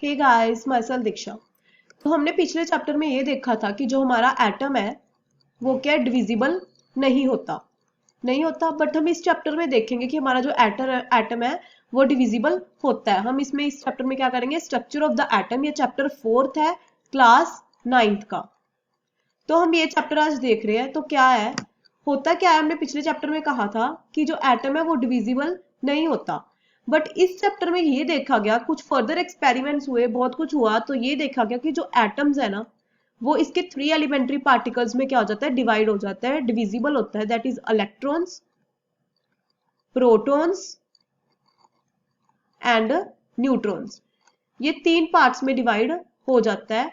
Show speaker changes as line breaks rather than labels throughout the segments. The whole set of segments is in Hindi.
हे गाइस, माय सेल्फ दीक्षा। तो हमने पिछले चैप्टर में ये देखा था कि जो हमारा एटम है वो क्या डिविजिबल नहीं होता बट हम इस चैप्टर में देखेंगे कि हमारा जो एटम है वो डिविजिबल होता है। हम इसमें इस चैप्टर में क्या करेंगे, स्ट्रक्चर ऑफ द एटम। ये चैप्टर 4th है, क्लास 9th का। तो हम ये चैप्टर आज देख रहे हैं। तो क्या है, होता क्या है, हमने पिछले चैप्टर में कहा था कि जो एटम है वो डिविजिबल नहीं होता, बट इस चैप्टर में ये देखा गया, कुछ फर्दर एक्सपेरिमेंट्स हुए, बहुत कुछ हुआ, तो ये देखा गया कि जो एटम्स है ना वो इसके 3 एलिमेंट्री पार्टिकल्स में क्या हो जाता है, डिवाइड हो जाता है, डिविजिबल होता है। That is electrons, protons and neutrons. ये 3 पार्ट्स में डिवाइड हो जाता है।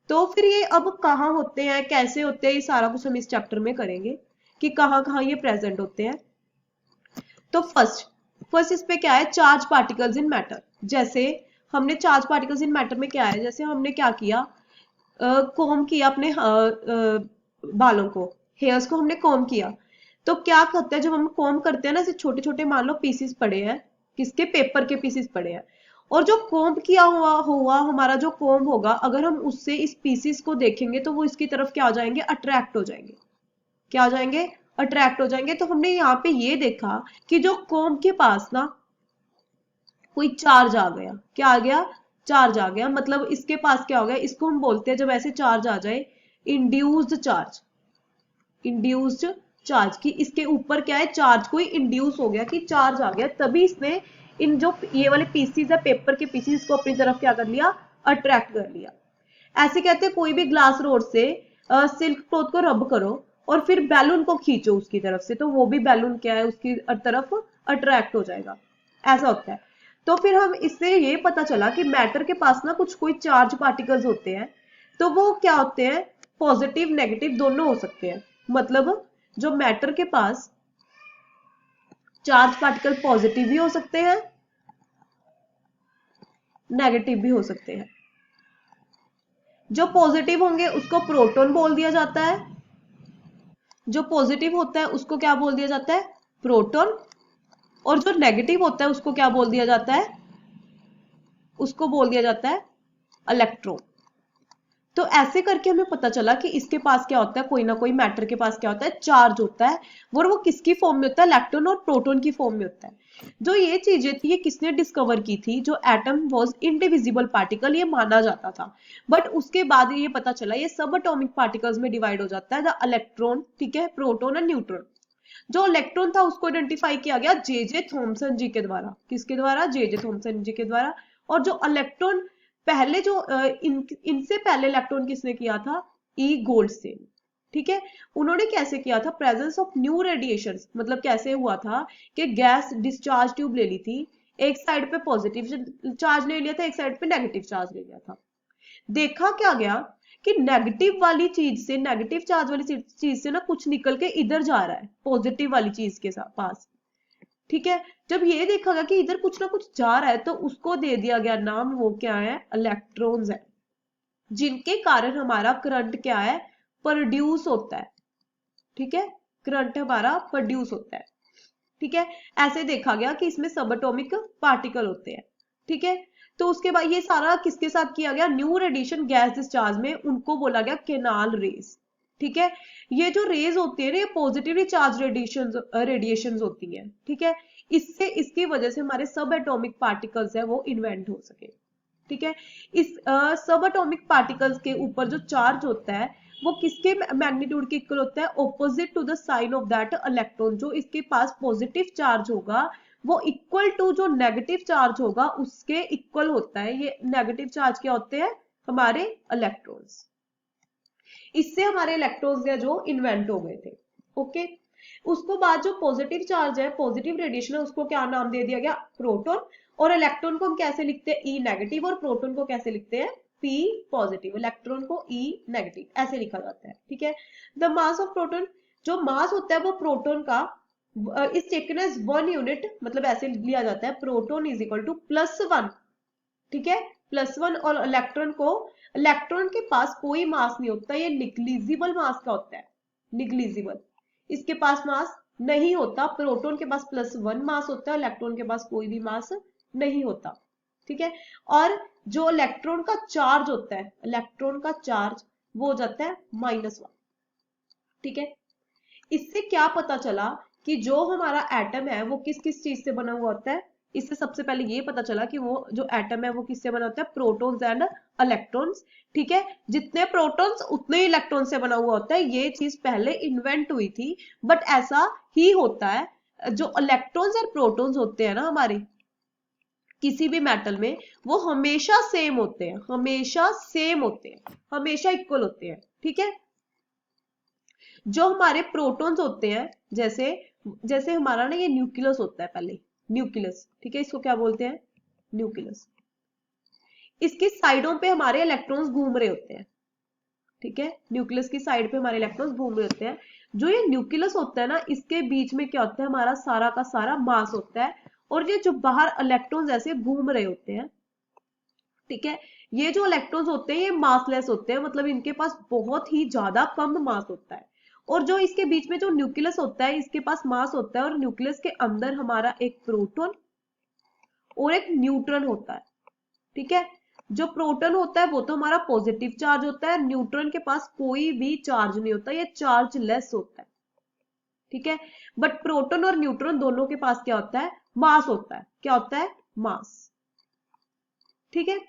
तो फिर ये अब कहाँ होते हैं, कैसे होते हैं, ये सारा कुछ हम इस चैप्टर में करेंगे कि कहाँ कहाँ ये प्रेजेंट होते हैं। तो फर्स्ट इस पे क्या है, चार्ज पार्टिकल्स इन मैटर। जैसे हमने चार्ज पार्टिकल्स इन मैटर में क्या है, जैसे हमने क्या किया, कोम किया अपने बालों को, हेयर्स को हमने कोम किया। तो क्या करते हैं, जब हम कोम करते हैं ना, ऐसे छोटे छोटे मान लो पीसीस पड़े हैं, किसके, पेपर के पीसीस पड़े हैं, और जो कोम किया हुआ हमारा जो कोम होगा, अगर हम उससे इस पीसीस को देखेंगे तो वो इसकी तरफ क्या हो जाएंगे, अट्रैक्ट हो जाएंगे। क्या हो जाएंगे, अट्रैक्ट हो जाएंगे। तो हमने यहाँ पे ये देखा कि जो कोम के पास ना कोई चार्ज आ गया, क्या आ गया, चार्ज आ गया। मतलब इसके पास क्या हो गया, इसको हम बोलते हैं, जब ऐसे चार्ज आ जाए, इंड्यूस्ड चार्ज। इंड्यूस्ड चार्ज की इसके ऊपर क्या है, चार्ज कोई इंड्यूस हो गया, कि चार्ज आ गया, तभी इसने इन जो ये वाले पीसीज है, पेपर के पीसीज को अपनी तरफ क्या कर लिया, अट्रैक्ट कर लिया। ऐसे कहते हैं, कोई भी ग्लास रोड से सिल्क क्लॉथ को रब करो और फिर बैलून को खींचो उसकी तरफ से, तो वो भी बैलून क्या है, उसकी तरफ अट्रैक्ट हो जाएगा। ऐसा होता है। तो फिर हम इससे ये पता चला कि मैटर के पास ना कुछ कोई चार्ज पार्टिकल्स होते हैं, तो वो क्या होते हैं, पॉजिटिव नेगेटिव दोनों हो सकते हैं। मतलब जो मैटर के पास चार्ज पार्टिकल पॉजिटिव भी हो सकते हैं, नेगेटिव भी हो सकते हैं। जो पॉजिटिव होंगे उसको प्रोटॉन बोल दिया जाता है, जो पॉजिटिव होता है उसको क्या बोल दिया जाता है, प्रोटॉन, और जो नेगेटिव होता है उसको क्या बोल दिया जाता है, उसको बोल दिया जाता है इलेक्ट्रॉन। तो ऐसे करके हमें पता चला कि इसके पास क्या होता है, कोई ना कोई मैटर के पास क्या होता है, चार्ज होता है, और वो किसकी फॉर्म में होता है, इलेक्ट्रॉन और प्रोटॉन की फॉर्म में होता है। जो ये चीजें थी, ये किसने डिस्कवर की थी, जो एटम वाज इनडिविजिबल पार्टिकल, ये माना जाता था, बट उसके बाद ये पता चला ये सब एटॉमिक पार्टिकल्स में डिवाइड हो जाता है, द इलेक्ट्रॉन, ठीक है, प्रोटॉन और न्यूट्रॉन। जो इलेक्ट्रॉन था उसको आइडेंटिफाई किया गया जे थॉमसन जी के द्वारा, किसके द्वारा, जे थॉमसन जी के द्वारा। और जो इलेक्ट्रॉन पहले जो इनसे पहले इलेक्ट्रॉन किसने किया था, ई गोल्डस्टीन, ठीक है। उन्होंने कैसे किया था, प्रेजेंस ऑफ न्यू रेडिएशन, मतलब कैसे हुआ था कि गैस डिस्चार्ज ट्यूब ले ली थी, एक साइड पे पॉजिटिव चार्ज ले लिया था, एक साइड पे नेगेटिव चार्ज ले लिया था। देखा क्या गया कि नेगेटिव वाली चीज से, नेगेटिव चार्ज वाली चीज से ना कुछ निकल के इधर जा रहा है, पॉजिटिव वाली चीज के पास, ठीक है। जब ये देखा गया कि इधर कुछ ना कुछ जा रहा है, तो उसको दे दिया गया नाम, वो क्या है, इलेक्ट्रॉन्स है, जिनके कारण हमारा करंट क्या है, प्रोड्यूस होता है, ठीक है, करंट हमारा प्रोड्यूस होता है, ठीक है। ऐसे देखा गया कि इसमें सब एटॉमिक पार्टिकल होते हैं, ठीक है। तो उसके बाद ये सारा किसके साथ किया गया, न्यू रेडिएशन गैस डिस्चार्ज में, उनको बोला गया केनाल रेज, ठीक है। ये जो रेज होती है ना, ये पॉजिटिवली चार्ज रेडिएशन होती है, ठीक है। इससे, इसकी वजह से हमारे सब एटॉमिक पार्टिकल्स है वो इन्वेंट हो सके, ठीक है। इस सब एटॉमिक पार्टिकल्स के ऊपर जो चार्ज होता है वो किसके मैग्नीट्यूड के इक्वल होता है, opposite to the sign of that electron. जो इसके पास पॉजिटिव चार्ज होगा वो इक्वल टू जो नेगेटिव चार्ज होगा उसके इक्वल होता है। ये नेगेटिव चार्ज क्या होते हैं, हमारे इलेक्ट्रॉन्स। इससे हमारे इलेक्ट्रॉन्स या जो इन्वेंट हो गए थे, ओके। उसको बाद जो पॉजिटिव चार्ज है, पॉजिटिव रेडिएशन है, उसको क्या नाम दे दिया गया, प्रोटॉन। और इलेक्ट्रॉन को हम कैसे लिखते हैं, ई नेगेटिव, और प्रोटॉन को कैसे लिखते हैं, पी पॉजिटिव। इलेक्ट्रॉन को ई नेगेटिव ऐसे लिखा जाता है, ठीक है। द मास ऑफ प्रोटॉन, जो मास होता है वो प्रोटॉन का इज टेकन एज 1 यूनिट, मतलब ऐसे लिया जाता है, प्रोटॉन इज इक्वल टू +1, ठीक है, +1। और इलेक्ट्रॉन को, इलेक्ट्रॉन के पास कोई मास नहीं होता, ये निग्लिजिबल मास का होता है, निग्लिजिबल, इसके पास मास नहीं होता। प्रोटॉन के पास +1 मास होता है, इलेक्ट्रॉन के पास कोई भी मास नहीं होता, ठीक है। और जो इलेक्ट्रॉन का चार्ज होता है, इलेक्ट्रॉन का चार्ज वो हो जाता है -1। ठीक है, इससे क्या पता चला कि जो हमारा एटम है वो किस किस चीज से बना हुआ होता है। इससे सबसे पहले ये पता चला कि वो जो एटम है वो किससे बना होता है, प्रोटॉन्स एंड इलेक्ट्रॉन्स। ठीक है, जितने प्रोटॉन्स उतने ही इलेक्ट्रॉन से बना हुआ होता है। ये चीज पहले इन्वेंट हुई थी, बट ऐसा ही होता है। जो इलेक्ट्रॉन्स और प्रोटॉन्स होते हैं ना हमारे किसी भी मेटल में, वो हमेशा सेम होते हैं, हमेशा सेम होते हैं, हमेशा इक्वल होते हैं। ठीक है, जो हमारे प्रोटॉन्स होते हैं, जैसे जैसे हमारा ना ये न्यूक्लियस होता है, पहले न्यूक्लियस। ठीक है, इसको क्या बोलते हैं, न्यूक्लियस। इसकी साइडों पे हमारे इलेक्ट्रॉन्स घूम रहे होते हैं। ठीक है, न्यूक्लियस की साइड पे हमारे इलेक्ट्रॉन्स घूम रहे होते हैं। जो ये न्यूक्लियस होता है ना, इसके बीच में क्या होता है, हमारा सारा का सारा मास होता है। और ये जो बाहर इलेक्ट्रॉन्स ऐसे घूम रहे होते हैं, ठीक है, ये जो इलेक्ट्रॉन्स होते हैं ये मासलेस होते हैं, मतलब इनके पास बहुत ही ज्यादा कम मास होता है। और जो इसके बीच में जो न्यूक्लियस होता है, इसके पास मास होता है, और न्यूक्लियस के अंदर हमारा एक प्रोटॉन और एक न्यूट्रॉन होता है। ठीक है, जो प्रोटॉन होता है वो तो हमारा पॉजिटिव चार्ज होता है, न्यूट्रॉन के पास कोई भी चार्ज नहीं होता, ये चार्ज लेस होता है। ठीक है, बट प्रोटॉन और न्यूट्रॉन दोनों के पास क्या होता है, मास होता है। क्या होता है, मास। ठीक है,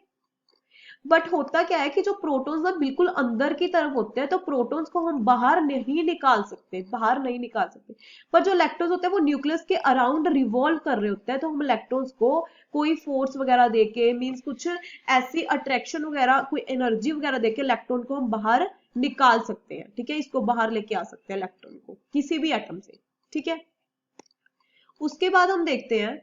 बट होता क्या है कि जो प्रोटॉन्स ना बिल्कुल अंदर की तरफ होते हैं, तो प्रोटॉन्स को हम बाहर नहीं निकाल सकते, बाहर नहीं निकाल सकते। पर जो इलेक्ट्रॉन्स होते हैं वो न्यूक्लियस के अराउंड रिवॉल्व कर रहे होते हैं, तो हम इलेक्ट्रॉन्स को कोई फोर्स वगैरह देके, मींस कुछ ऐसी अट्रैक्शन वगैरह, कोई एनर्जी वगैरह देके इलेक्ट्रॉन को हम बाहर निकाल सकते हैं। ठीक है, इसको बाहर लेके आ सकते हैं इलेक्ट्रॉन को किसी भी एटम से। ठीक है, उसके बाद हम देखते हैं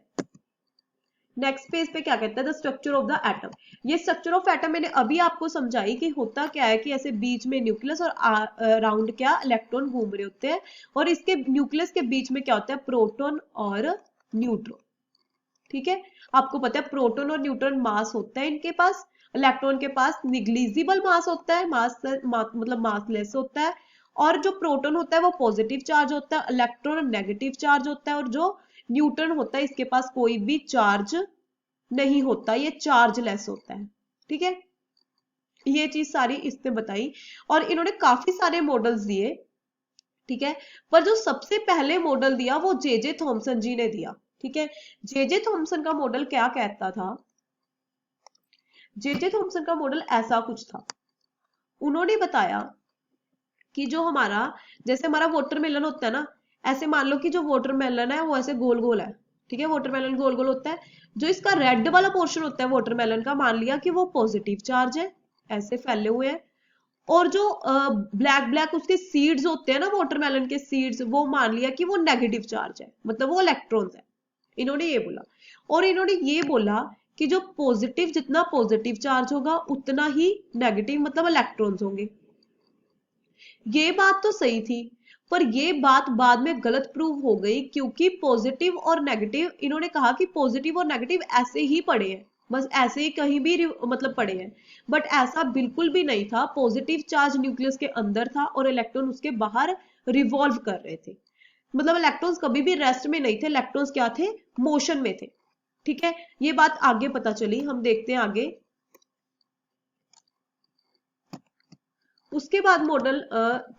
नेक्स्ट पेज पे क्या कहता है, the structure of the atom. ये स्ट्रक्चर ऑफ एटम मैंने अभी आपको समझाई कि होता क्या है कि ऐसे बीच में न्यूक्लियस और अराउंड क्या इलेक्ट्रॉन घूम रहे होते हैं, और इसके न्यूक्लियस के बीच में क्या होता है, प्रोटॉन और न्यूट्रॉन। ठीक है, आपको पता है प्रोटॉन और न्यूट्रॉन मास होता है इनके पास, इलेक्ट्रॉन के पास निग्लिजिबल मास होता है, मतलब मासलेस होता है। और जो प्रोटॉन होता है वो पॉजिटिव चार्ज होता है, इलेक्ट्रॉन नेगेटिव चार्ज होता है, और जो न्यूट्रॉन होता है इसके पास कोई भी चार्ज नहीं होता, ये चार्ज लेस होता है। ठीक है, ये चीज सारी इसने बताई, और इन्होंने काफी सारे मॉडल्स दिए। ठीक है, पर जो सबसे पहले मॉडल दिया वो जे थॉमसन जी ने दिया। ठीक है, जे थॉमसन का मॉडल क्या कहता था, जे थॉमसन का मॉडल ऐसा कुछ था। उन्होंने बताया कि जो हमारा, जैसे हमारा वाटरमेलन होता है ना, ऐसे मान लो कि जो वाटरमेलन है वो ऐसे गोल गोल है। ठीक है, वाटरमेलन गोल गोल होता है। जो इसका रेड वाला पोर्शन होता है वाटरमेलन का, मान लिया कि वो पॉजिटिव चार्ज है, ऐसे फैले हुए हैं। और जो ब्लैक ब्लैक उसके सीड्स होते हैं ना, वाटरमेलन के सीड्स, वो मान लिया कि वो नेगेटिव चार्ज है, मतलब वो इलेक्ट्रॉन्स है। इन्होंने ये बोला, और इन्होंने ये बोला कि जो पॉजिटिव, जितना पॉजिटिव चार्ज होगा उतना ही नेगेटिव, मतलब इलेक्ट्रॉन्स होंगे। ये बात तो सही थी, पर ये बात बाद में गलत प्रूव हो गई, क्योंकि पॉजिटिव और नेगेटिव, इन्होंने कहा कि पॉजिटिव और नेगेटिव ऐसे ही पड़े हैं, बस ऐसे ही कहीं भी मतलब पड़े हैं। बट ऐसा बिल्कुल भी नहीं था, पॉजिटिव चार्ज न्यूक्लियस के अंदर था और इलेक्ट्रॉन उसके बाहर रिवॉल्व कर रहे थे। मतलब इलेक्ट्रॉन्स कभी भी रेस्ट में नहीं थे, इलेक्ट्रॉन्स क्या थे, मोशन में थे। ठीक है, ये बात आगे पता चली, हम देखते हैं आगे। उसके बाद मॉडल,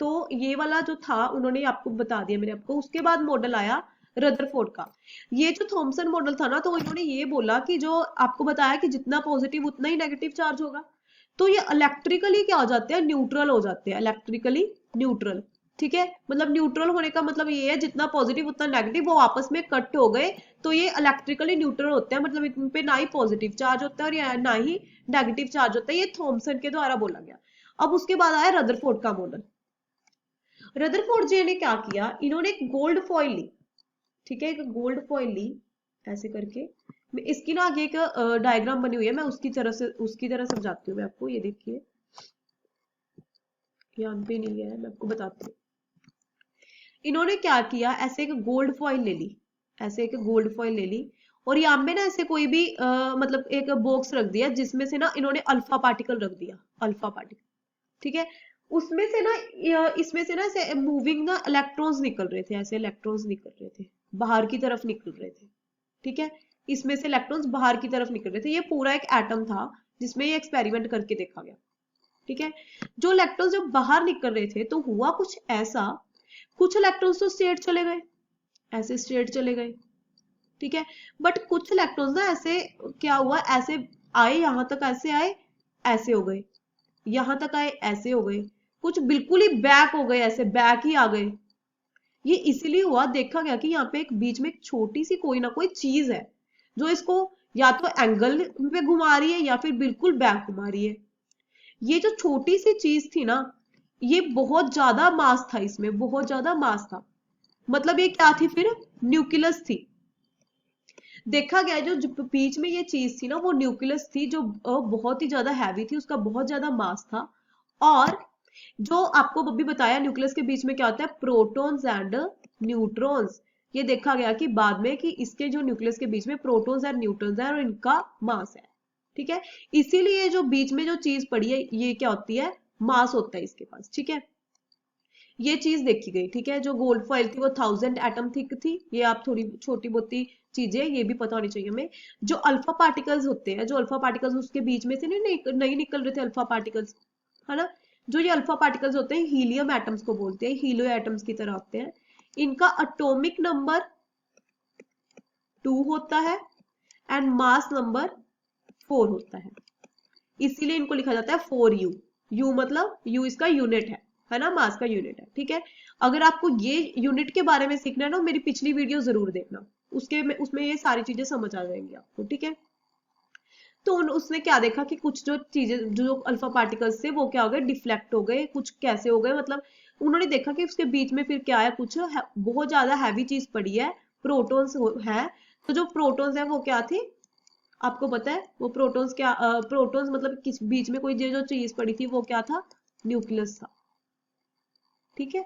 तो ये वाला जो था उन्होंने आपको बता दिया मैंने आपको। उसके बाद मॉडल आया रदरफोर्ड का। ये जो थॉमसन मॉडल था ना, तो इन्होंने ये बोला कि जो आपको बताया कि जितना पॉजिटिव उतना ही नेगेटिव चार्ज होगा, तो ये इलेक्ट्रिकली क्या हो जाते हैं, न्यूट्रल हो जाते हैं, इलेक्ट्रिकली न्यूट्रल। ठीक है, मतलब न्यूट्रल होने का मतलब ये है जितना पॉजिटिव उतना नेगेटिव वो आपस में कट हो गए, तो ये इलेक्ट्रिकली न्यूट्रल होते हैं, मतलब इन पे ना ही पॉजिटिव चार्ज होता है और ना ही नेगेटिव चार्ज होता है। ये थॉमसन के द्वारा बोला गया। अब उसके बाद आया रदरफोर्ड का मॉडल। रदरफोर्ड जी ने क्या किया, इन्होंने एक गोल्ड फॉइल ली। ठीक है, एक गोल्ड फॉइल ली ऐसे करके। इसकी ना आगे एक डायग्राम बनी हुई है, मैं उसकी तरह समझाती हूँ मैं आपको। ये देखिए, यहाँ पे नहीं है, मैं आपको बताती हूँ। इन्होंने क्या किया, ऐसे एक गोल्ड फॉइल ले ली, ऐसे एक गोल्ड फॉइल ले ली, और यहाँ पे ना ऐसे कोई भी मतलब एक बॉक्स रख दिया, जिसमें से ना इन्होंने अल्फा पार्टिकल रख दिया, अल्फा पार्टिकल। ठीक है, उसमें से ना, इसमें से ना ऐसे मूविंग ना इलेक्ट्रॉन्स निकल रहे थे, ऐसे इलेक्ट्रॉन्स निकल रहे थे, बाहर की तरफ निकल रहे थे। ठीक है, इसमें से इलेक्ट्रॉन्स बाहर की तरफ निकल रहे थे। ये पूरा एक एटम था जिसमें ये एक्सपेरिमेंट करके देखा गया। ठीक है, जो इलेक्ट्रॉन्स जब बाहर निकल रहे थे तो हुआ कुछ ऐसा, कुछ इलेक्ट्रॉन्स तो स्ट्रेट चले गए, ऐसे स्ट्रेट चले गए। ठीक है, बट कुछ इलेक्ट्रॉन्स ना ऐसे क्या हुआ, ऐसे आए, यहां तक ऐसे आए, ऐसे हो गए, यहां तक आए, ऐसे हो गए, कुछ बिल्कुल ही बैक हो गए, ऐसे बैक ही आ गए। ये इसीलिए हुआ, देखा गया कि यहाँ पे एक बीच में एक छोटी सी कोई ना कोई चीज है जो इसको या तो एंगल पे घुमा रही है या फिर बिल्कुल बैक घुमा रही है। ये जो छोटी सी चीज थी ना, ये बहुत ज्यादा मास था, इसमें बहुत ज्यादा मास था। मतलब ये क्या थी फिर, न्यूक्लियस थी। देखा गया जो बीच में ये चीज थी ना, वो न्यूक्लियस थी, जो बहुत ही ज्यादा हैवी थी, उसका बहुत ज्यादा मास था। और जो आपको अभी बताया, न्यूक्लियस के बीच में क्या होता है, प्रोटॉन्स एंड न्यूट्रॉन्स। ये देखा गया कि बाद में कि इसके जो न्यूक्लियस के बीच में प्रोटॉन्स एंड न्यूट्रॉन्स है और इनका मास है। ठीक है, इसीलिए जो बीच में जो चीज पड़ी है, ये क्या होती है, मास होता है इसके पास। ठीक है, ये चीज देखी गई। ठीक है, जो गोल्ड फॉइल थी वो 1000 एटम थिक थी। ये आप थोड़ी छोटी मोटी चीजें ये भी पता होनी चाहिए हमें। जो अल्फा पार्टिकल्स होते हैं, जो अल्फा पार्टिकल्स उसके बीच में से नहीं निकल रहे थे अल्फा पार्टिकल्स, है ना। जो ये अल्फा पार्टिकल्स होते हैं, हीलियम एटम्स को बोलते हैं, हीलियो एटम्स की तरह होते हैं। इनका एटॉमिक नंबर 2 होता है एंड मास नंबर 4 होता है। इसीलिए इनको लिखा जाता है 4U। U मतलब U इसका यूनिट है ना, मास का यूनिट है। ठीक है, अगर आपको ये यूनिट के बारे में सीखना है ना, मेरी पिछली वीडियो जरूर देखना, उसमें ये सारी चीजें समझ आ जाएंगी आपको। ठीक है, तो उसने क्या देखा कि कुछ जो चीजें, जो अल्फा पार्टिकल्स थे वो क्या हो गए, डिफ्लेक्ट हो गए, कुछ कैसे हो गए, मतलब उन्होंने देखा कि उसके बीच में फिर क्या है, कुछ बहुत ज्यादा हैवी चीज पड़ी है, प्रोटॉन्स है। तो जो प्रोटॉन्स है वो क्या थी, आपको पता है वो प्रोटॉन्स क्या, प्रोटॉन्स मतलब किस बीच में कोई जो चीज पड़ी थी वो क्या था, न्यूक्लियस था। ठीक है,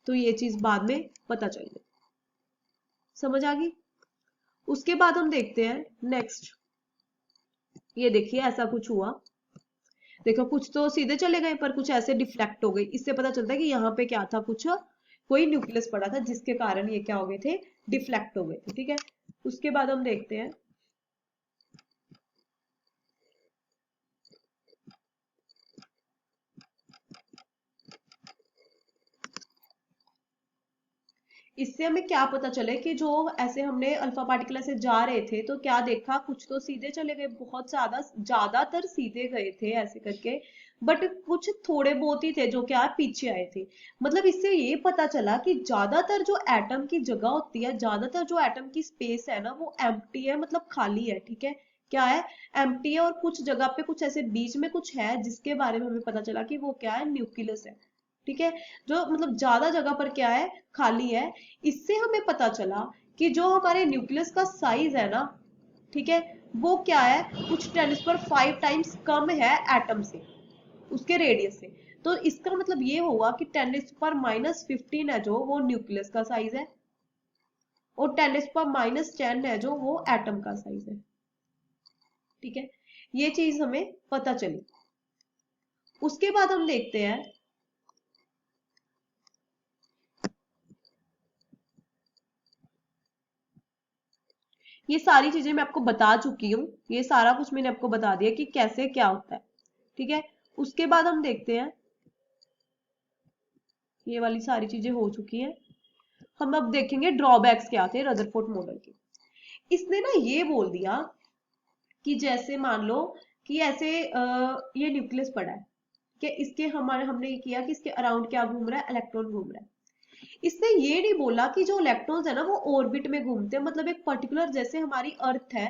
तो ये चीज बाद में पता चल गई, समझ आ गई। उसके बाद हम देखते हैं नेक्स्ट। ये देखिए ऐसा कुछ हुआ, देखो कुछ तो सीधे चले गए पर कुछ ऐसे डिफ्लेक्ट हो गए। इससे पता चलता है कि यहाँ पे क्या था, कुछ कोई न्यूक्लियस पड़ा था जिसके कारण ये क्या हो गए थे, डिफ्लेक्ट हो गए थे। ठीक है, उसके बाद हम देखते हैं इससे हमें क्या पता चले कि जो ऐसे हमने अल्फा पार्टिकल ऐसे जा रहे थे तो क्या देखा, कुछ तो सीधे चले गए, बहुत ज्यादातर सीधे गए थे ऐसे करके, बट कुछ थोड़े बहुत ही थे जो क्या पीछे आए थे। मतलब इससे ये पता चला कि ज्यादातर जो एटम की जगह होती है, ज्यादातर जो एटम की स्पेस है ना, वो एम्प्टी है, मतलब खाली है। ठीक है, क्या है, एम्प्टी है। और कुछ जगह पे कुछ ऐसे बीच में कुछ है जिसके बारे में हमें पता चला कि वो क्या है, न्यूक्लियस है। ठीक है, जो मतलब ज्यादा जगह पर क्या है, खाली है। इससे हमें पता चला कि जो हमारे न्यूक्लियस का साइज है ना, ठीक है, वो क्या है, कुछ 10⁵ टाइम्स कम है एटम से, उसके रेडियस से। तो इसका मतलब ये होगा कि 10⁻⁻15 है जो वो न्यूक्लियस का साइज है, और 10⁻10 है जो वो एटम का साइज है। ठीक है, ये चीज हमें पता चली। उसके बाद हम देखते हैं, ये सारी चीजें मैं आपको बता चुकी हूँ, ये सारा कुछ मैंने आपको बता दिया कि कैसे क्या होता है। ठीक है, उसके बाद हम देखते हैं, ये वाली सारी चीजें हो चुकी हैं। हम अब देखेंगे ड्रॉबैक्स क्या थे रदरफोर्ड मॉडल के। इसने ना ये बोल दिया कि जैसे मान लो कि ऐसे ये न्यूक्लियस पड़ा है कि इसके हमने ये किया कि इसके अराउंड क्या घूम रहा है, इलेक्ट्रॉन घूम रहा है। इसने ये नहीं बोला कि जो इलेक्ट्रॉन्स है ना वो ऑर्बिट में घूमते हैं, मतलब एक पर्टिकुलर, जैसे हमारी अर्थ है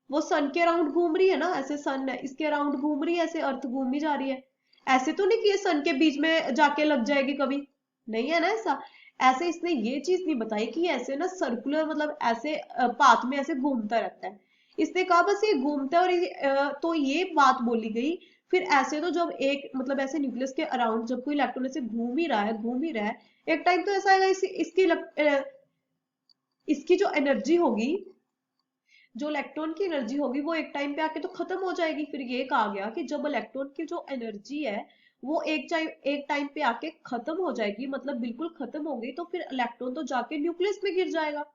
वो सन के अराउंड घूम रही है ना, ऐसे सन है इसके अराउंड घूम रही है, ऐसे अर्थ घूम ही जा रही है। ऐसे तो नहीं कि ये सन के बीच में जाके लग जाएगी कभी, नहीं है ना ऐसा। ऐसे इसने ये चीज नहीं बताई कि ऐसे ना सर्कुलर, मतलब ऐसे पाथ में ऐसे घूमता रहता है। इसने कहा बस ये घूमता है, और तो ये बात बोली गई। फिर ऐसे तो जब एक मतलब ऐसे न्यूक्लियस के अराउंड जब कोई इलेक्ट्रॉन ऐसे घूम ही रहा है, घूम ही रहा है, एक टाइम तो ऐसा आएगा इसकी जो एनर्जी होगी, जो इलेक्ट्रॉन की एनर्जी होगी वो एक टाइम पे आके तो खत्म हो जाएगी। फिर ये कहा गया कि जब इलेक्ट्रॉन की जो एनर्जी है वो एक टाइम पे आके खत्म हो जाएगी, मतलब बिल्कुल खत्म हो गई, तो फिर इलेक्ट्रॉन तो जाके न्यूक्लियस में गिर जाएगा।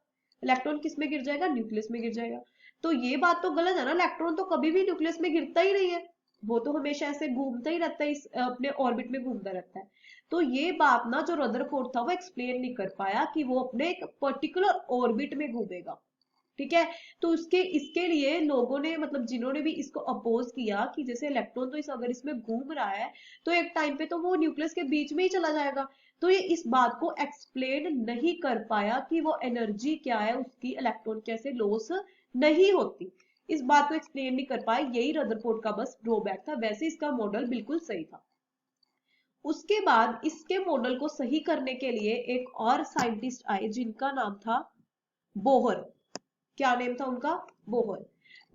इलेक्ट्रॉन किस में गिर जाएगा, न्यूक्लियस में गिर जाएगा। तो ये बात तो गलत है ना, इलेक्ट्रॉन तो कभी भी न्यूक्लियस में गिरता ही नहीं है, वो तो हमेशा ऐसे घूमता ही रहता है, इस अपने ऑर्बिट में घूमता रहता है। तो ये बात ना जो रदरफोर्ड था वो एक्सप्लेन नहीं कर पाया कि वो अपने एक पर्टिकुलर ऑर्बिट में घूमेगा। ठीक है, तो उसके इसके लिए लोगों ने मतलब जिन्होंने भी इसको अपोज किया कि जैसे इलेक्ट्रॉन तो इस अगर इसमें घूम रहा है तो एक टाइम पे तो वो न्यूक्लियस के बीच में ही चला जाएगा, तो ये इस बात को एक्सप्लेन नहीं कर पाया कि वो एनर्जी क्या है उसकी इलेक्ट्रॉन कैसे लॉस नहीं होती, इस बात को एक्सप्लेन नहीं कर पाए, यही रदरफोर्ड का बस ड्रॉबैक था, वैसे इसका मॉडल बिल्कुल सही था। उसके बाद इसके मॉडल को सही करने के लिए एक और साइंटिस्ट आए जिनका नाम था बोहर। क्या नेम था उनका? बोहर।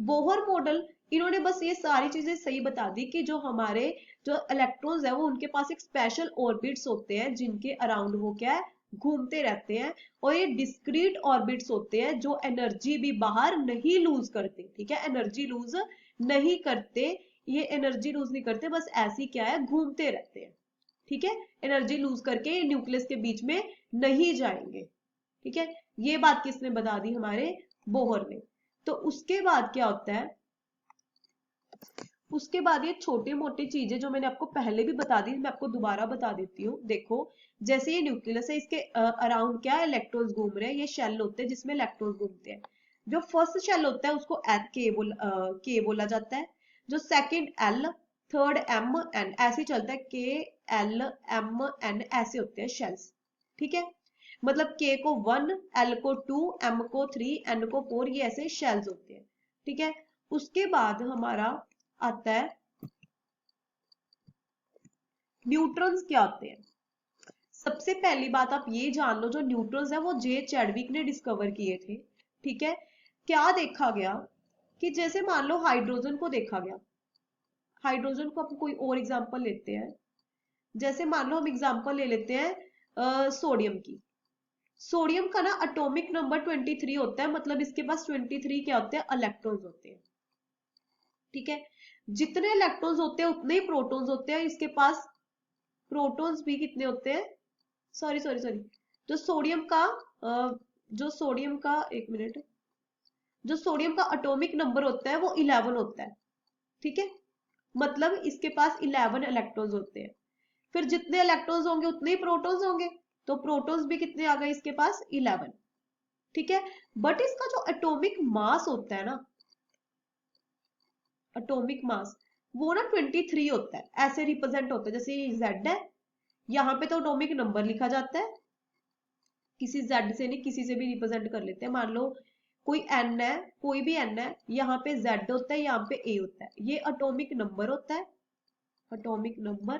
बोहर मॉडल, इन्होंने बस ये सारी चीजें सही बता दी कि जो हमारे जो इलेक्ट्रॉन्स है वो उनके पास एक स्पेशल ऑर्बिट्स होते हैं जिनके अराउंड वो क्या है घूमते रहते हैं, और ये डिस्क्रीट ऑर्बिट्स होते हैं जो एनर्जी भी बाहर नहीं लूज करते। ठीक है, एनर्जी लूज नहीं करते, ये एनर्जी लूज नहीं करते, बस ऐसी क्या है घूमते रहते हैं। ठीक है, एनर्जी लूज करके न्यूक्लियस के बीच में नहीं जाएंगे। ठीक है, ये बात किसने बता दी? हमारे बोहर ने। तो उसके बाद क्या होता है, उसके बाद ये छोटी मोटी चीजें जो मैंने आपको पहले भी बता दी मैं आपको दोबारा बता देती हूँ। देखो, जैसे ये न्यूक्लियस है, इसके अराउंड क्या है इलेक्ट्रॉन्स घूम रहे हैं, ये शेल होते हैं जिसमें इलेक्ट्रॉन्स घूमते हैं। जो फर्स्ट शेल होता है उसको के बोला जाता है, जो second L, third M N, ऐसे चलता है, के एल एम एन ऐसे होते हैं शेल्स। ठीक है, मतलब के को 1, एल को 2, एम को 3, एन को 4, ये ऐसे शेल्स होते हैं। ठीक है, उसके बाद हमारा आता है न्यूट्रॉन्स क्या होते हैं। सबसे पहली बात आप ये जान लो, जो न्यूट्रॉन्स है वो जे चैडविक ने डिस्कवर किए थे। ठीक है, क्या देखा गया कि जैसे मान लो हाइड्रोजन को देखा गया, हाइड्रोजन को अपन कोई और एग्जांपल लेते हैं, जैसे मान लो हम एग्जांपल ले लेते हैं सोडियम की। सोडियम का ना एटॉमिक नंबर 23 होता है, मतलब इसके पास 23 क्या होते हैं इलेक्ट्रॉन्स होते हैं। ठीक है, जितने इलेक्ट्रॉन्स होते हैं उतने ही प्रोटॉन्स होते हैं, इसके पास प्रोटॉन्स भी कितने होते हैं, सॉरी सॉरी सॉरी, जो सोडियम का जो सोडियम का एक मिनट, जो सोडियम का एटॉमिक नंबर होता है वो 11 होता है। ठीक है, मतलब इसके पास 11 इलेक्ट्रॉन्स होते हैं, फिर जितने इलेक्ट्रॉन्स होंगे उतने ही प्रोटॉन्स होंगे, तो प्रोटॉन्स भी कितने आ गए इसके पास 11। ठीक है, बट इसका जो एटॉमिक मास होता है ना, एटॉमिक मास वो ना 23 होता है, ऐसे रिप्रेजेंट होता है, जैसे ये जेड है, यहाँ पे तो एटॉमिक नंबर लिखा जाता है, किसी जेड से नहीं किसी से भी रिप्रेजेंट कर लेते हैं, मान लो कोई एन है, कोई भी एन है, यहाँ पे जेड होता है, यहाँ पे ए होता है, ये एटॉमिक नंबर होता है, एटॉमिक नंबर,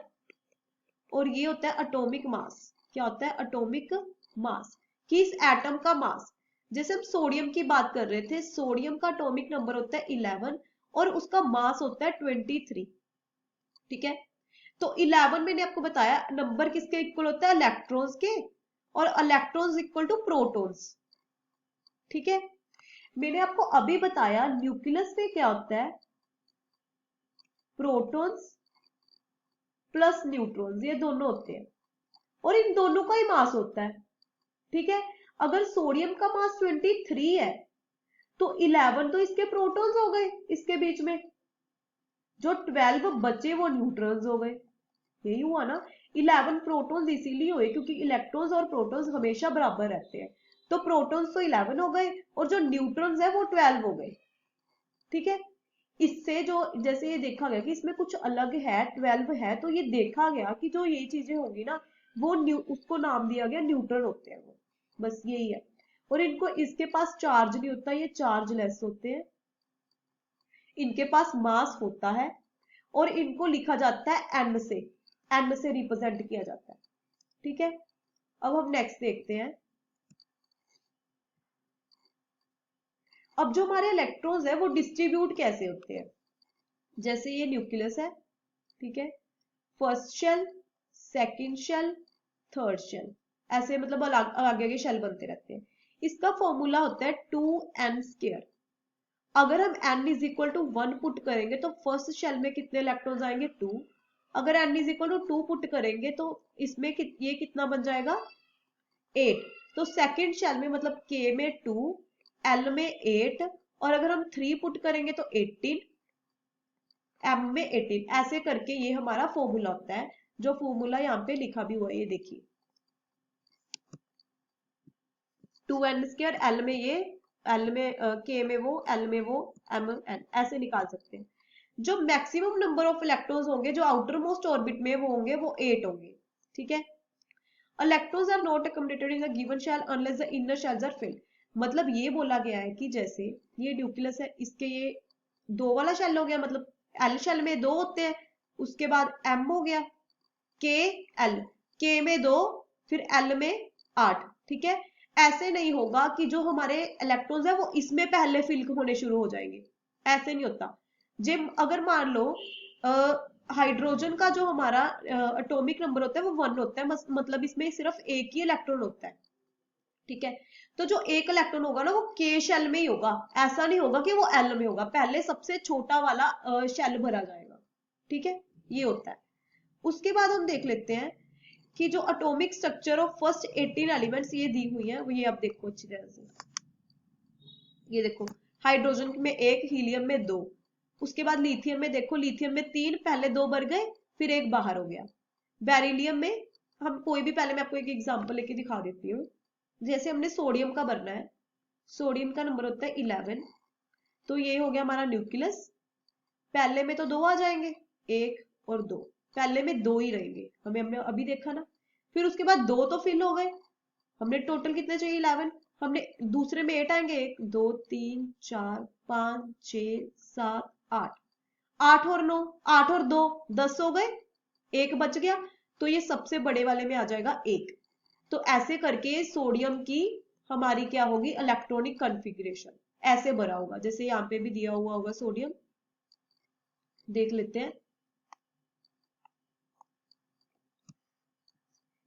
और ये होता है एटॉमिक मास। क्या होता है? एटॉमिक मास, कि इस एटम का मास, जैसे हम सोडियम की बात कर रहे थे, सोडियम का एटॉमिक नंबर होता है 11 और उसका मास होता है 23। ठीक है, तो 11 मैंने आपको बताया नंबर किसके इक्वल होता है, इलेक्ट्रॉन्स के, और इलेक्ट्रॉन्स इक्वल टू प्रोटॉन्स। ठीक है, मैंने आपको अभी बताया न्यूक्लियस में क्या होता है, प्रोटॉन्स प्लस न्यूट्रॉन्स, ये दोनों होते हैं, और इन दोनों का ही मास होता है। ठीक है, अगर सोडियम का मास 23 है तो 11 तो इसके प्रोटॉन्स हो गए इसके बीच में, जो 12 बचे वो न्यूट्रॉन्स हो गए, यही हुआ ना। 11 प्रोटॉन्स इसीलिए हुए क्योंकि इलेक्ट्रॉन्स और प्रोटॉन्स हमेशा बराबर रहते हैं, तो प्रोटॉन्स तो 11 हो गए और जो न्यूट्रॉन्स है वो 12 हो गए। ठीक है, इससे जो जैसे ये देखा गया कि इसमें कुछ अलग है, 12 है, तो ये देखा गया कि जो ये चीजें होंगी ना वो उसको नाम दिया गया न्यूट्रॉन होते हैं वो, बस यही है। और इनको इसके पास चार्ज नहीं होता, ये चार्ज लेस होते हैं, इनके पास मास होता है, और इनको लिखा जाता है एन से रिप्रेजेंट किया जाता है। ठीक है, अब हम नेक्स्ट देखते हैं। अब जो हमारे इलेक्ट्रॉन्स है वो डिस्ट्रीब्यूट कैसे होते हैं, जैसे ये न्यूक्लियस है, ठीक है, first shell, second shell, third shell, ऐसे मतलब आगे आगे शेल बनते रहते हैं। इसका फॉर्मूला होता है 2n²। अगर हम n is equal to 1 put करेंगे तो फर्स्ट शेल में कितने इलेक्ट्रॉन्स आएंगे 2, अगर n is equal to 2 put करेंगे तो इसमें ये कितना बन जाएगा 8, तो सेकंड शेल में मतलब k में 2, l में 8 और अगर हम 3 पुट करेंगे तो 18, m में 18, ऐसे करके ये हमारा फॉर्मूला होता है, जो फॉर्मूला यहाँ पे लिखा भी हुआ है, ये देखिए 2n², l में ये, l में k में वो, l में वो, m n, ऐसे निकाल सकते हैं। जो मैक्सिमम नंबर ऑफ इलेक्ट्रॉन्स होंगे जो आउटर मोस्ट ऑर्बिट में वो होंगे, वो 8 होंगे, ठीक है। Electrons are not accommodated in the given shell unless the inner shells are filled। मतलब ये बोला गया है कि जैसे ये न्यूक्लियस है, इसके ये 2 वाला शेल हो गया, मतलब एल शेल में 2 होते हैं, उसके बाद एम हो गया, के एल, के में 2, फिर एल में 8, ठीक है। ऐसे नहीं होगा कि जो हमारे इलेक्ट्रॉन्स है वो इसमें पहले फिल होने शुरू हो जाएंगे, ऐसे नहीं होता। जब अगर मान लो हाइड्रोजन का जो हमारा एटॉमिक नंबर होता है वो 1 होता है, मतलब इसमें सिर्फ एक ही इलेक्ट्रॉन होता है, ठीक है। तो जो एक इलेक्ट्रॉन होगा ना वो के शेल में ही होगा, ऐसा नहीं होगा कि वो एल में होगा, पहले सबसे छोटा वाला शेल भरा जाएगा, ठीक है, ये होता है। उसके बाद हम देख लेते हैं कि जो atomic structure of first 18 elements ये दी हुई है, वो ये आप देखो अच्छी तरह से, ये देखो हाइड्रोजन में 1, हीलियम में 2, उसके बाद लिथियम में देखो, लिथियम में 3, पहले 2 भर गए, फिर 1 बाहर हो गया। बेरिलियम में हम कोई भी, पहले मैं आपको एक एग्जांपल लेके दिखा देती हूँ। जैसे हमने सोडियम का भरना है, सोडियम का नंबर होता है 11, तो ये हो गया हमारा न्यूक्लियस। पहले में तो 2 आ जाएंगे, 1 और 2, पहले में 2 ही रहेंगे, हमने अभी देखा ना। फिर उसके बाद 2 तो फिल हो गए, हमने टोटल कितने चाहिए 11, हमने दूसरे में 8 आएंगे, 1 2 3 4 5 6 7 8, 8 और 9, 8 और 2 10 हो गए, 1 बच गया, तो ये सबसे बड़े वाले में आ जाएगा 1। तो ऐसे करके सोडियम की हमारी क्या होगी, इलेक्ट्रॉनिक कॉन्फ़िगरेशन ऐसे भरा होगा, जैसे यहाँ पे भी दिया हुआ होगा सोडियम, देख लेते हैं।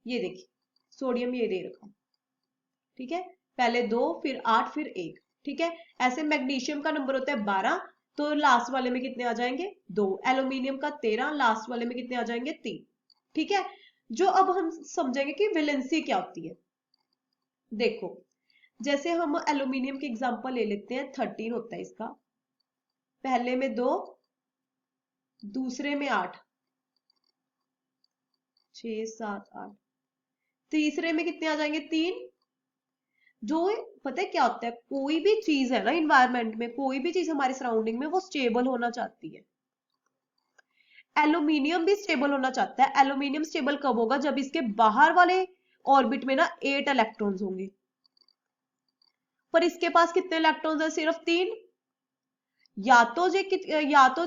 ये देखिए सोडियम ये दे रखा, ठीक है, पहले 2 फिर 8 फिर 1, ठीक है। ऐसे मैग्नीशियम का नंबर होता है 12, तो लास्ट वाले में कितने आ जाएंगे 2, एल्यूमिनियम का 13, लास्ट वाले में कितने आ जाएंगे 3, ठीक है। जो अब हम समझेंगे कि वैलेंसी क्या होती है। देखो जैसे हम एल्यूमिनियम के एग्जांपल ले लेते हैं, 13 होता है इसका, पहले में 2, दूसरे में 8, 6 7 8, तीसरे में कितने आ जाएंगे 3। जो पता है क्या होता है, कोई भी चीज है ना इन्वायरमेंट में, कोई भी चीज हमारे सराउंडिंग में वो स्टेबल होना चाहती है। एल्यूमिनियम भी स्टेबल होना चाहता है। एल्यूमिनियम स्टेबल कब होगा, जब इसके बाहर वाले ऑर्बिट में ना 8 इलेक्ट्रॉन्स होंगे, पर इसके पास कितने इलेक्ट्रॉन्स है, सिर्फ 3। या तो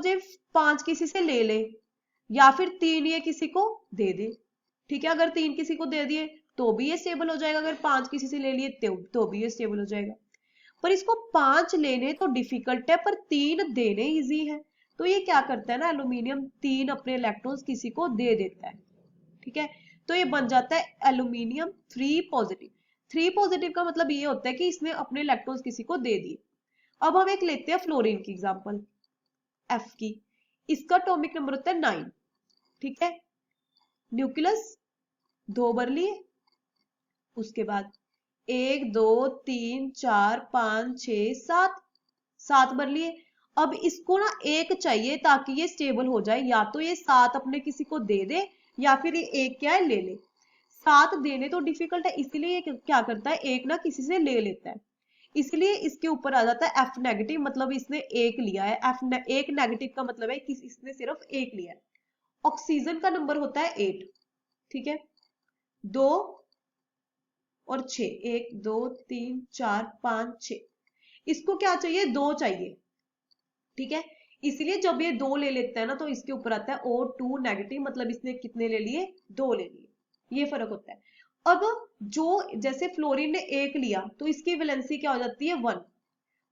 जे 5 किसी से ले ले, या फिर 3 ये किसी को दे दे, ठीक है। अगर 3 किसी को दे दिए तो भी ये स्टेबल हो जाएगा, अगर 5 किसी से ले लिए तो भी ये स्टेबल हो जाएगा। पर इसको 5 लेने तो डिफिकल्ट है, पर 3 देने इजी है। तो ये क्या करता है ना, एल्यूमिनियम 3 अपने इलेक्ट्रॉन्स किसी को दे देता है, ठीक है। तो ये बन जाता है एल्यूमिनियम 3 पॉजिटिव। 3 पॉजिटिव का मतलब ये होता है कि इसने अपने इलेक्ट्रॉन्स किसी को दे दिए। अब हम एक लेते हैं फ्लोरीन की एग्जांपल, एफ की, इसका एटॉमिक नंबर होता है 9, ठीक है। न्यूक्लियस 2 भर लिए, उसके बाद 1 2 3 4 5 6 7, 7 भर लिए। अब इसको ना 1 चाहिए ताकि ये स्टेबल हो जाए, या तो ये 7 अपने किसी को दे दे, या फिर ये 1 क्या है ले ले। 7 देने तो डिफिकल्ट है, इसीलिए ये क्या करता है, 1 ना किसी से ले लेता है, इसलिए इसके ऊपर आ जाता है F नेगेटिव, मतलब इसने 1 लिया है। एक नेगेटिव का मतलब है कि इसने सिर्फ 1 लिया है। ऑक्सीजन का नंबर होता है 8, ठीक है, 2 और 6, 1 2 3 4 5 6, इसको क्या चाहिए 2 चाहिए, ठीक है। इसलिए जब ये 2 ले लेता है ना, तो इसके ऊपर आता है O2 नेगेटिव, मतलब इसने कितने ले लिए 2 ले लिए, ये फर्क होता है। अब जो जैसे फ्लोरीन ने 1 लिया तो इसकी वैलेंसी क्या हो जाती है 1,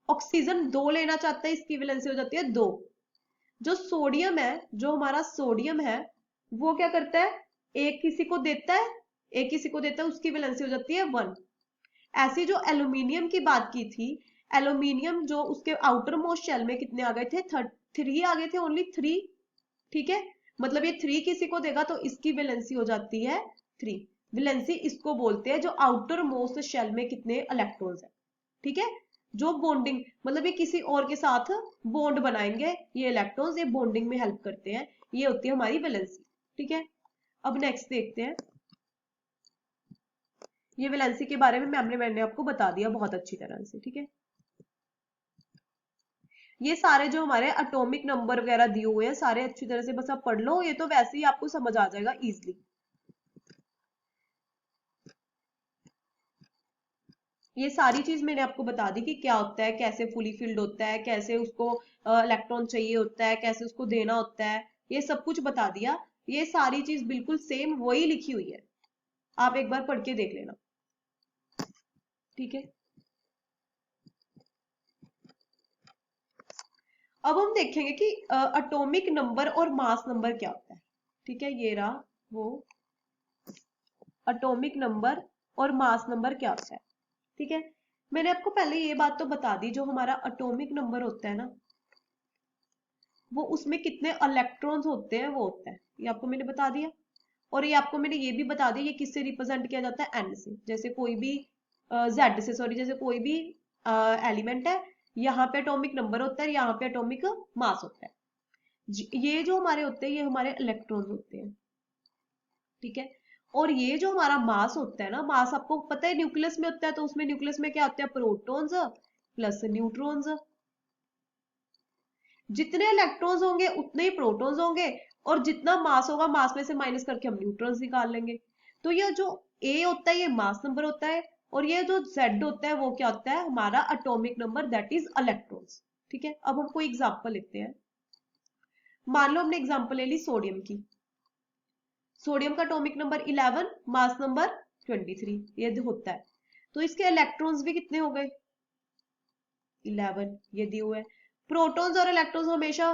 ऑक्सीजन 2 लेना चाहता है, इसकी वैलेंसी हो जाती है 2। जो सोडियम है, जो हमारा सोडियम है, वो क्या करता है, 1 किसी को देता है, 1 किसी को देता है, उसकी वैलेंसी हो जाती है 1। ऐसी जो एल्यूमिनियम की बात की थी, एल्यूमिनियम जो उसके आउटर मोस्ट शेल में कितने आ गए थे, 3 आ गए थे, ओनली 3, ठीक है। मतलब ये 3 किसी को देगा तो इसकी वैलेंसी हो जाती है 3। वैलेंसी इसको बोलते हैं जो आउटर मोस्ट शेल में कितने इलेक्ट्रॉन्स है, ठीक है। जो बॉन्डिंग मतलब ये किसी और के साथ बॉन्ड बनाएंगे, ये इलेक्ट्रॉन्स, ये बॉन्डिंग में हेल्प करते हैं, ये होती है हमारी वैलेंसी। ठीक है, अब नेक्स्ट देखते हैं। ये वैलेंसी के बारे में मैंने आपको बता दिया बहुत अच्छी तरह से। ठीक है, ये सारे जो हमारे एटॉमिक नंबर वगैरह दिए हुए हैं सारे अच्छी तरह से बस आप पढ़ लो, ये तो वैसे ही आपको समझ आ जाएगा इजीली। ये सारी चीज मैंने आपको बता दी कि क्या होता है, कैसे फुली फिल्ड होता है, कैसे उसको इलेक्ट्रॉन चाहिए होता है, कैसे उसको देना होता है, ये सब कुछ बता दिया। ये सारी चीज बिल्कुल सेम वही लिखी हुई है, आप एक बार पढ़ के देख लेना। ठीक है, अब हम देखेंगे कि एटॉमिक नंबर और मास नंबर क्या होता है। ठीक है, ये रहा वो एटॉमिक नंबर और मास नंबर क्या होता है। ठीक है, मैंने आपको पहले ये बात तो बता दी, जो हमारा एटॉमिक नंबर होता है ना, वो उसमें कितने इलेक्ट्रॉन्स होते हैं वो होता है, ये आपको मैंने बता दिया। और ये आपको मैंने ये भी बता दिया ये किससे रिप्रेजेंट किया जाता है, एन से। जैसे कोई भी जेड से, सॉरी, जैसे कोई भी एलिमेंट है, यहाँ पे एटॉमिक नंबर होता है, यहाँ पे एटॉमिक मास होता है। ये जो हमारे होते हैं ये हमारे इलेक्ट्रॉन्स होते हैं। ठीक है, और ये जो हमारा मास होता है ना, मास आपको पता है न्यूक्लियस में होता है, तो उसमें न्यूक्लियस में क्या होता है, प्रोटॉन्स प्लस न्यूट्रॉन्स। जितने इलेक्ट्रॉन्स होंगे उतने ही प्रोटॉन्स होंगे, और जितना मास होगा मास में से माइनस करके हम न्यूट्रॉन्स निकाल लेंगे। तो ये जो ए होता है ये मास नंबर होता है, और ये जो जेड होता है वो क्या होता है, हमारा atomic number, that is electrons. ठीक है, अब हम कोई एग्जांपल लेते हैं। मान लो हमने एग्जांपल ले ली सोडियम की। सोडियम का एटॉमिक नंबर 11, मास नंबर 23, ये जो होता है। तो इसके इलेक्ट्रॉन्स भी कितने हो गए, 11, ये दिए हुए हैं। प्रोटॉन्स और इलेक्ट्रॉन्स हमेशा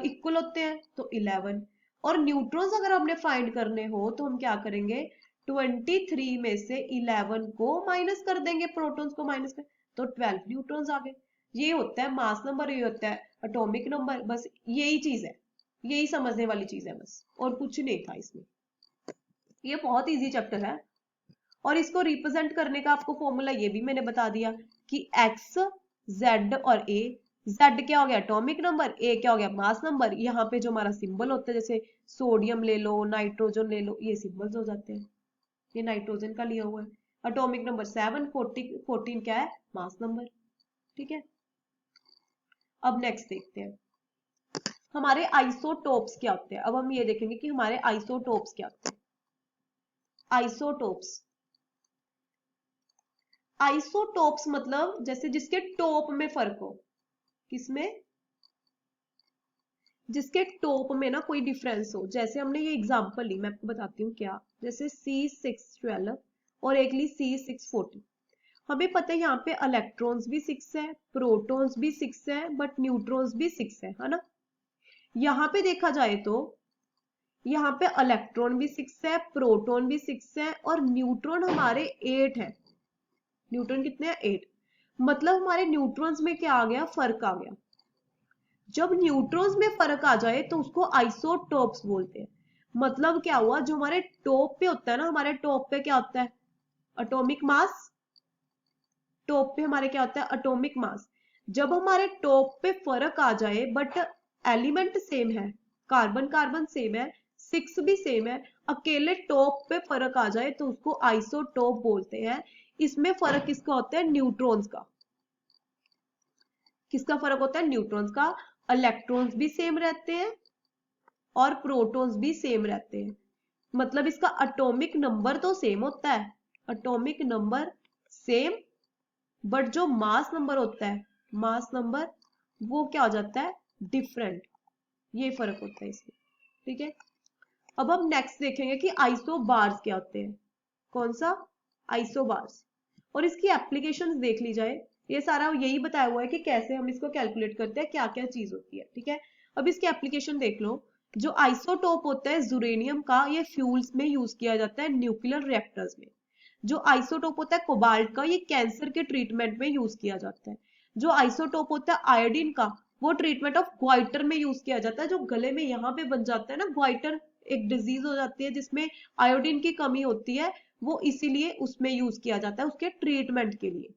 इक्वल होते हैं, तो 11। और न्यूट्रॉन्स अगर हमने फाइंड करने हो तो हम क्या करेंगे, 23 में से 11 को माइनस कर देंगे, प्रोटॉन्स को माइनस कर, तो 12 न्यूट्रॉन्स आ गए। ये होता है मास नंबर, ये होता है एटॉमिक नंबर। बस यही चीज है, यही समझने वाली चीज है बस, और कुछ नहीं था इसमें। ये बहुत इजी चैप्टर है, और इसको रिप्रेजेंट करने का आपको फॉर्मूला ये भी मैंने बता दिया कि एक्स, जेड और ए। जेड क्या हो गया एटॉमिक नंबर, ए क्या हो गया मास नंबर। यहाँ पे जो हमारा सिंबल होता है, जैसे सोडियम ले लो, नाइट्रोजन ले लो, ये सिंबल्स हो जाते हैं। ये नाइट्रोजन का लिया हुआ है। एटॉमिक नंबर 7, 14 क्या है, मास नंबर। ठीक है, अब नेक्स्ट देखते हैं हमारे आइसोटोप्स क्या होते हैं। अब हम ये देखेंगे कि हमारे आइसोटोप्स क्या होते हैं। आइसोटोप्स, आइसोटोप्स मतलब जैसे जिसके टॉप में फर्क हो, किसमें, जिसके टॉप में ना कोई डिफरेंस हो। जैसे हमने ये एग्जांपल ली, मैं आपको बताती हूँ क्या। जैसे C612 और एक ली C614। हमें पता है यहाँ पे इलेक्ट्रॉन्स भी 6 है, प्रोटॉन्स भी 6 है, बट न्यूट्रॉन्स भी 6 है ना। यहाँ पे देखा जाए तो यहाँ पे इलेक्ट्रॉन भी 6 है, प्रोटॉन भी 6 है, और न्यूट्रॉन हमारे 8 है। न्यूट्रॉन कितने हैं, 8। मतलब हमारे न्यूट्रॉन्स में क्या आ गया, फर्क आ गया। जब न्यूट्रॉन्स में फर्क आ जाए तो उसको आइसोटोप्स बोलते हैं। मतलब क्या हुआ, जो हमारे टॉप पे होता है ना, हमारे टॉप पे क्या होता है, एटॉमिक मास। टॉप पे हमारे क्या होता है, एटॉमिक मास। जब हमारे टॉप पे फर्क आ जाए बट एलिमेंट सेम है, कार्बन कार्बन सेम है, 6 भी सेम है, अकेले टॉप पे फर्क आ जाए तो उसको आइसोटोप बोलते हैं। इसमें फर्क किसका होता है, न्यूट्रॉन्स का। किसका फर्क होता है, न्यूट्रॉन्स का। इलेक्ट्रॉन्स भी सेम रहते हैं और प्रोटॉन्स भी सेम रहते हैं। मतलब इसका एटॉमिक नंबर तो सेम होता है, एटॉमिक नंबर सेम, बट जो मास नंबर होता है, मास नंबर, वो क्या हो जाता है, डिफरेंट। ये फर्क होता है इसमें। ठीक है, अब हम नेक्स्ट देखेंगे कि आइसोबार्स क्या होते हैं। कौन सा, आइसोबार्स। और इसकी एप्लीकेशंस देख ली जाए, ये सारा यही बताया हुआ है कि कैसे हम इसको कैलकुलेट करते हैं, क्या क्या चीज होती है। ठीक है, अब इसकी एप्लीकेशन देख लो। जो आइसोटोप होता है यूरेनियम का, ये फ्यूल्स में यूज किया जाता है, न्यूक्लियर रिएक्टर्स में। जो आइसोटोप होता है कोबाल्ट का, ये कैंसर के ट्रीटमेंट में यूज किया जाता है। जो आइसोटोप होता है आयोडीन का, वो ट्रीटमेंट ऑफ ग्वाइटर में यूज किया जाता है। जो गले में यहाँ पे बन जाता है ना ग्वाइटर, एक डिजीज हो जाती है जिसमें आयोडीन की कमी होती है, वो इसीलिए उसमें यूज किया जाता है, उसके ट्रीटमेंट के लिए।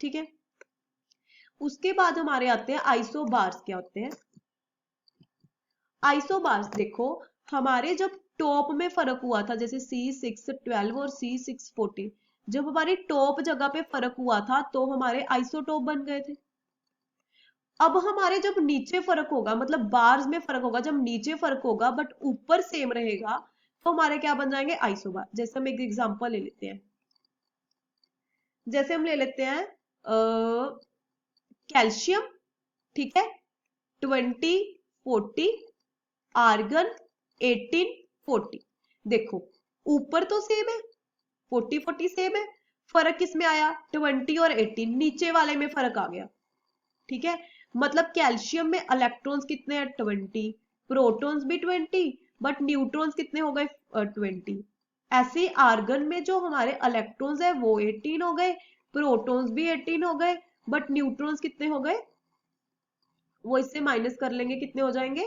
ठीक है, उसके बाद हमारे आते हैं आइसोबार्स। क्या होते हैं आइसोबार्स? देखो हमारे जब टॉप में फर्क हुआ था, जैसे C612 और C614, जब हमारी टॉप जगह पे फर्क हुआ था तो हमारे आइसोटोप बन गए थे। अब हमारे जब नीचे फर्क होगा, मतलब बार्स में फर्क होगा, जब नीचे फर्क होगा बट ऊपर सेम रहेगा, तो हमारे क्या बन जाएंगे? आइसोबार। जैसे हम एक एग्जांपल ले लेते हैं, जैसे हम ले लेते हैं कैल्शियम, ठीक है, 2040, आर्गन 1840। देखो ऊपर तो सेम है, 40 सेम है, फर्क किसमें आया? 20 और 18, नीचे वाले में फर्क आ गया। ठीक है, मतलब कैल्शियम में इलेक्ट्रॉन्स कितने हैं? 20, प्रोटॉन्स भी 20, बट न्यूट्रॉन्स कितने हो गए? 20। ऐसे आर्गन में जो हमारे इलेक्ट्रॉन्स है वो 18 हो गए, प्रोटॉन्स भी 18 हो गए, बट न्यूट्रॉन्स कितने हो गए? वो इससे माइनस कर लेंगे, कितने हो जाएंगे?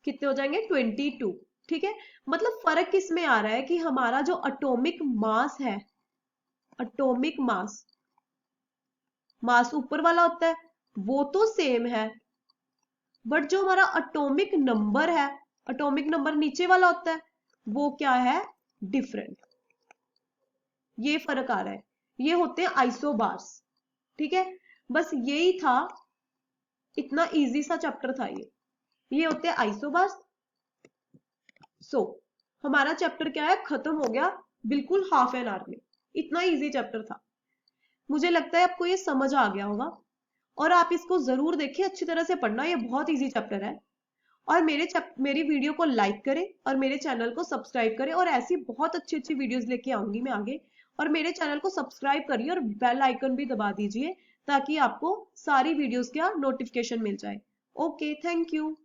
कितने हो जाएंगे? 22। ठीक है, मतलब फर्क किसमें आ रहा है कि हमारा जो एटॉमिक मास है, एटॉमिक मास, मास ऊपर वाला होता है वो तो सेम है, बट जो हमारा एटॉमिक नंबर है, एटॉमिक नंबर नीचे वाला होता है, वो क्या है? डिफरेंट। ये फर्क आ रहा है, ये होते हैं आइसोबार्स। ठीक है, बस यही था, इतना इजी सा चैप्टर था ये होते हैं आइसोबार्स। सो हमारा चैप्टर क्या है? खत्म हो गया, बिल्कुल हाफ एन आवर में। इतना इजी चैप्टर था, मुझे लगता है आपको ये समझ आ गया होगा, और आप इसको जरूर देखिए, अच्छी तरह से पढ़ना, ये बहुत इजी चैप्टर है। और मेरी वीडियो को लाइक करें और मेरे चैनल को सब्सक्राइब करें, और ऐसी बहुत अच्छी अच्छी वीडियोस लेके आऊंगी मैं आगे। और मेरे चैनल को सब्सक्राइब करिए और बेल आइकन भी दबा दीजिए, ताकि आपको सारी वीडियोस का नोटिफिकेशन मिल जाए। Okay, thank you.